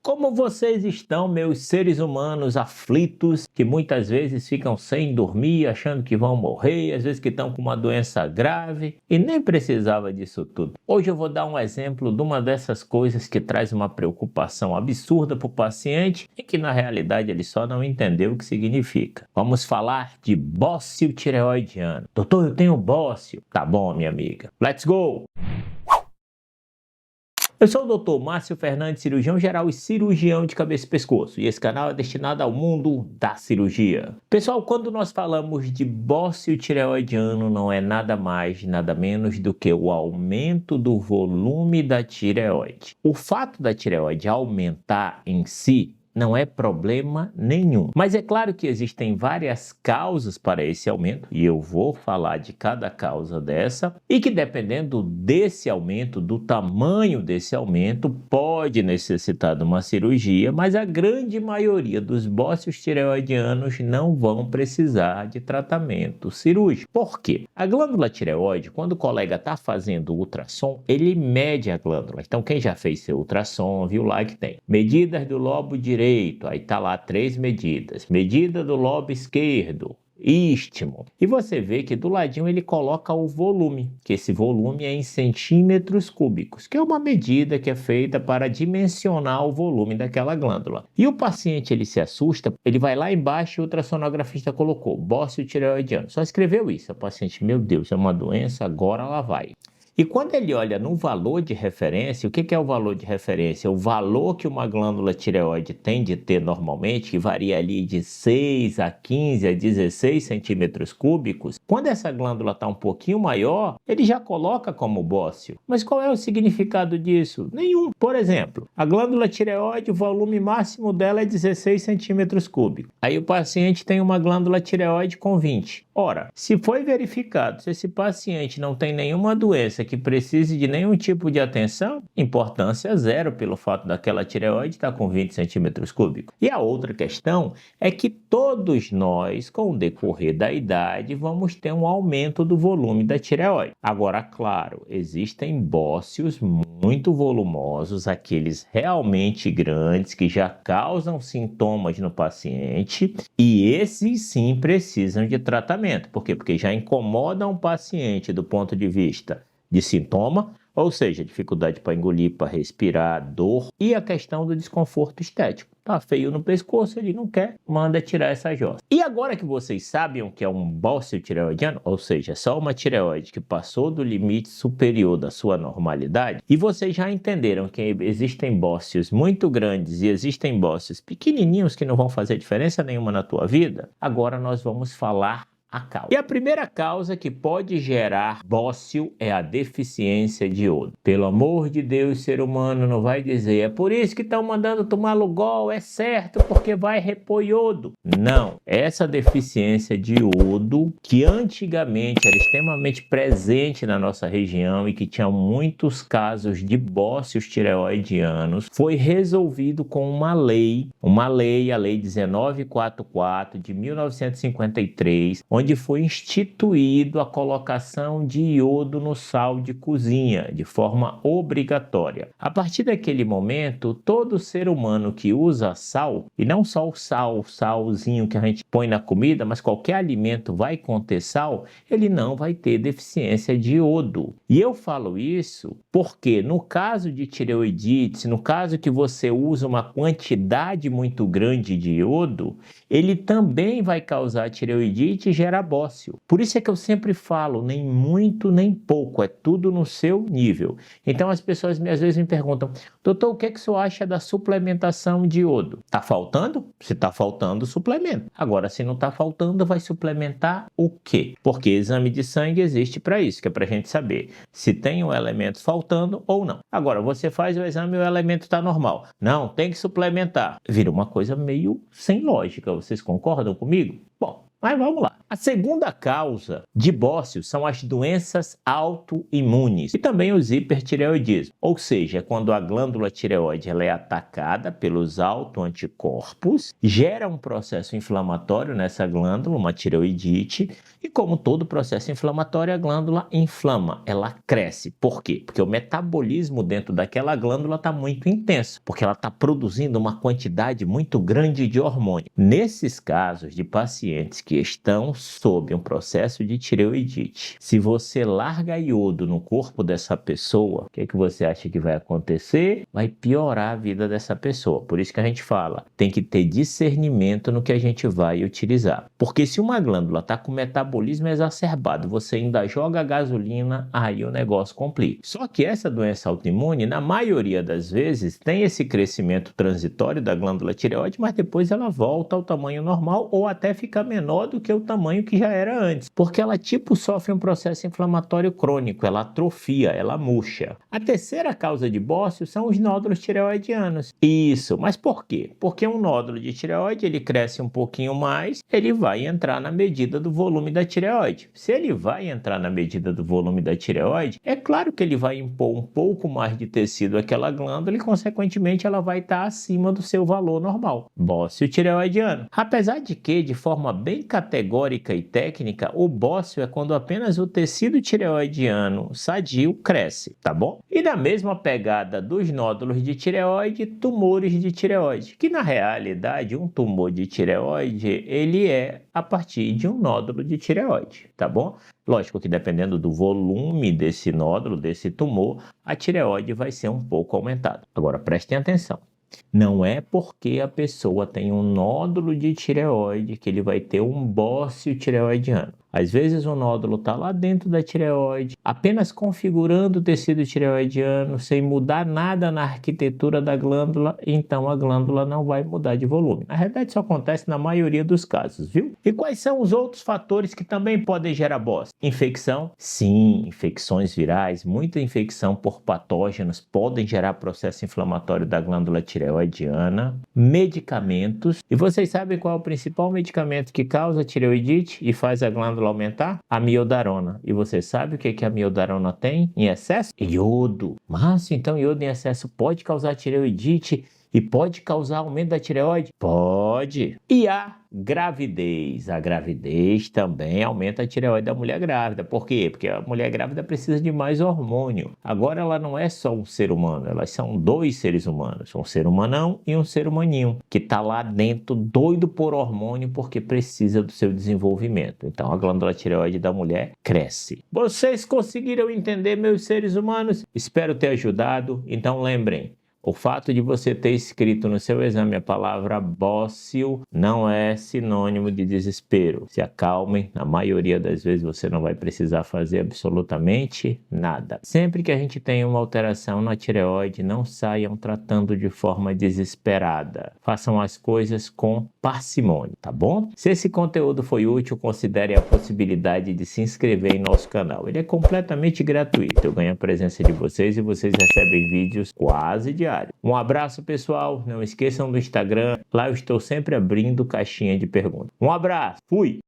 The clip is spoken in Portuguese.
Como vocês estão, meus seres humanos aflitos, que muitas vezes ficam sem dormir, achando que vão morrer, às vezes que estão com uma doença grave e nem precisava disso tudo. Hoje eu vou dar um exemplo de uma dessas coisas que traz uma preocupação absurda para o paciente e que na realidade ele só não entendeu o que significa. Vamos falar de bócio tireoidiano. Doutor, eu tenho bócio. Tá bom, minha amiga. Let's go! Eu sou o Dr. Márcio Fernandes, cirurgião geral e cirurgião de cabeça e pescoço, e esse canal é destinado ao mundo da cirurgia. Pessoal, quando nós falamos de bócio tireoidiano, não é nada mais, nada menos do que o aumento do volume da tireoide. O fato da tireoide aumentar em si não é problema nenhum. Mas é claro que existem várias causas para esse aumento, e eu vou falar de cada causa dessa, e que dependendo desse aumento, do tamanho desse aumento, pode necessitar de uma cirurgia, mas a grande maioria dos bócios tireoidianos não vão precisar de tratamento cirúrgico. Por quê? A glândula tireoide, quando o colega está fazendo o ultrassom, ele mede a glândula. Então quem já fez seu ultrassom, viu lá que tem medidas do lobo direito, aí tá lá 3 medidas, medida do lobo esquerdo, istmo, e você vê que do ladinho ele coloca o volume, que esse volume é em centímetros cúbicos, que é uma medida que é feita para dimensionar o volume daquela glândula. E o paciente ele se assusta, ele vai lá embaixo e o ultrassonografista colocou bócio tireoidiano, só escreveu isso, o paciente, meu Deus, é uma doença, agora lá vai. E quando ele olha no valor de referência, o que é o valor de referência? O valor que uma glândula tireoide tem de ter normalmente, que varia ali de 6 a 15 a 16 centímetros cúbicos, quando essa glândula está um pouquinho maior, ele já coloca como bócio. Mas qual é o significado disso? Nenhum. Por exemplo, a glândula tireoide, o volume máximo dela é 16 centímetros cúbicos. Aí o paciente tem uma glândula tireoide com 20. Ora, se foi verificado, se esse paciente não tem nenhuma doença que precise de nenhum tipo de atenção, importância zero pelo fato daquela tireoide estar com 20 centímetros cúbicos. E a outra questão é que todos nós, com o decorrer da idade, vamos ter um aumento do volume da tireoide. Agora, claro, existem bócios muito volumosos, aqueles realmente grandes que já causam sintomas no paciente, e esses sim precisam de tratamento. Por quê? Porque já incomodam o paciente do ponto de vista de sintoma, ou seja, dificuldade para engolir, para respirar, dor e a questão do desconforto estético. Tá feio no pescoço, ele não quer, manda tirar essa jossa. E agora que vocês sabem o que é um bócio tireoidiano, ou seja, só uma tireoide que passou do limite superior da sua normalidade, e vocês já entenderam que existem bócios muito grandes e existem bócios pequenininhos que não vão fazer diferença nenhuma na tua vida, agora nós vamos falar a causa. E a primeira causa que pode gerar bócio é a deficiência de iodo. Pelo amor de Deus, ser humano não vai dizer, é por isso que estão mandando tomar Lugol, é certo, porque vai repor iodo. Não, essa deficiência de iodo, que antigamente era extremamente presente na nossa região e que tinha muitos casos de bócios tireoidianos, foi resolvido com uma lei, a Lei 1944 de 1953, onde foi instituído a colocação de iodo no sal de cozinha, de forma obrigatória. A partir daquele momento, todo ser humano que usa sal, e não só o salzinho que a gente põe na comida, mas qualquer alimento vai conter sal, ele não vai ter deficiência de iodo. E eu falo isso porque no caso de tireoidite, no caso que você usa uma quantidade muito grande de iodo, ele também vai causar tireoidite e gerar bócio. Por isso é que eu sempre falo, nem muito nem pouco, é tudo no seu nível. Então as pessoas às vezes me perguntam, doutor, o que é que o senhor acha da suplementação de iodo? Tá faltando? Se tá faltando, suplementa. Agora, se não tá faltando, vai suplementar o quê? Porque exame de sangue existe para isso, que é para a gente saber se tem um elemento faltando ou não. Agora, você faz o exame e o elemento está normal. Não, tem que suplementar. Vira uma coisa meio sem lógica, vocês concordam comigo? Bom, mas vamos lá. A segunda causa de bócio são as doenças autoimunes e também os hipertireoidismos, ou seja, quando a glândula tireoide ela é atacada pelos autoanticorpos, gera um processo inflamatório nessa glândula, uma tireoidite, e como todo processo inflamatório, a glândula inflama, ela cresce. Por quê? Porque o metabolismo dentro daquela glândula está muito intenso, porque ela está produzindo uma quantidade muito grande de hormônio. Nesses casos de pacientes que estão sob um processo de tireoidite, se você larga iodo no corpo dessa pessoa, o que é que você acha que vai acontecer? Vai piorar a vida dessa pessoa. Por isso que a gente fala, tem que ter discernimento no que a gente vai utilizar. Porque se uma glândula está com metabolismo exacerbado, você ainda joga gasolina, aí o negócio complica. Só que essa doença autoimune, na maioria das vezes, tem esse crescimento transitório da glândula tireoide, mas depois ela volta ao tamanho normal ou até fica menor do que o tamanho que já era antes. Porque ela sofre um processo inflamatório crônico, ela atrofia, ela murcha. A terceira causa de bócio são os nódulos tireoidianos. Isso, mas por quê? Porque um nódulo de tireoide, ele cresce um pouquinho mais, ele vai entrar na medida do volume da tireoide. Se ele vai entrar na medida do volume da tireoide, é claro que ele vai impor um pouco mais de tecido àquela glândula e, consequentemente, ela vai estar acima do seu valor normal. Bócio tireoidiano. Apesar de que, de forma bem categórica e técnica, o bócio é quando apenas o tecido tireoidiano sadio cresce, tá bom? E na mesma pegada dos nódulos de tireoide, tumores de tireoide, que na realidade um tumor de tireoide, ele é a partir de um nódulo de tireoide, tá bom? Lógico que dependendo do volume desse nódulo, desse tumor, a tireoide vai ser um pouco aumentada. Agora prestem atenção. Não é porque a pessoa tem um nódulo de tireoide que ele vai ter um bócio tireoidiano. Às vezes o nódulo está lá dentro da tireoide, apenas configurando o tecido tireoidiano, sem mudar nada na arquitetura da glândula, então a glândula não vai mudar de volume. Na verdade, isso acontece na maioria dos casos, viu? E quais são os outros fatores que também podem gerar bócio? Infecção? Sim, infecções virais, muita infecção por patógenos podem gerar processo inflamatório da glândula tireoidiana. Medicamentos. E vocês sabem qual é o principal medicamento que causa tireoidite e faz a glândula aumentar? A miodarona. E você sabe o que a miodarona tem em excesso? Iodo. Márcio, então iodo em excesso pode causar tireoidite e pode causar aumento da tireoide? Pode. E a gravidez. A gravidez também aumenta a tireoide da mulher grávida. Por quê? Porque a mulher grávida precisa de mais hormônio. Agora ela não é só um ser humano, elas são dois seres humanos. Um ser humanão e um ser humaninho, que está lá dentro doido por hormônio porque precisa do seu desenvolvimento. Então a glândula tireoide da mulher cresce. Vocês conseguiram entender, meus seres humanos? Espero ter ajudado. Então lembrem, o fato de você ter escrito no seu exame a palavra bócio não é sinônimo de desespero. Se acalmem, na maioria das vezes você não vai precisar fazer absolutamente nada. Sempre que a gente tem uma alteração na tireoide, não saiam tratando de forma desesperada. Façam as coisas com parcimônia, tá bom? Se esse conteúdo foi útil, considere a possibilidade de se inscrever em nosso canal. Ele é completamente gratuito. Eu ganho a presença de vocês e vocês recebem vídeos quase diários. Um abraço, pessoal. Não esqueçam do Instagram. Lá eu estou sempre abrindo caixinha de perguntas. Um abraço. Fui!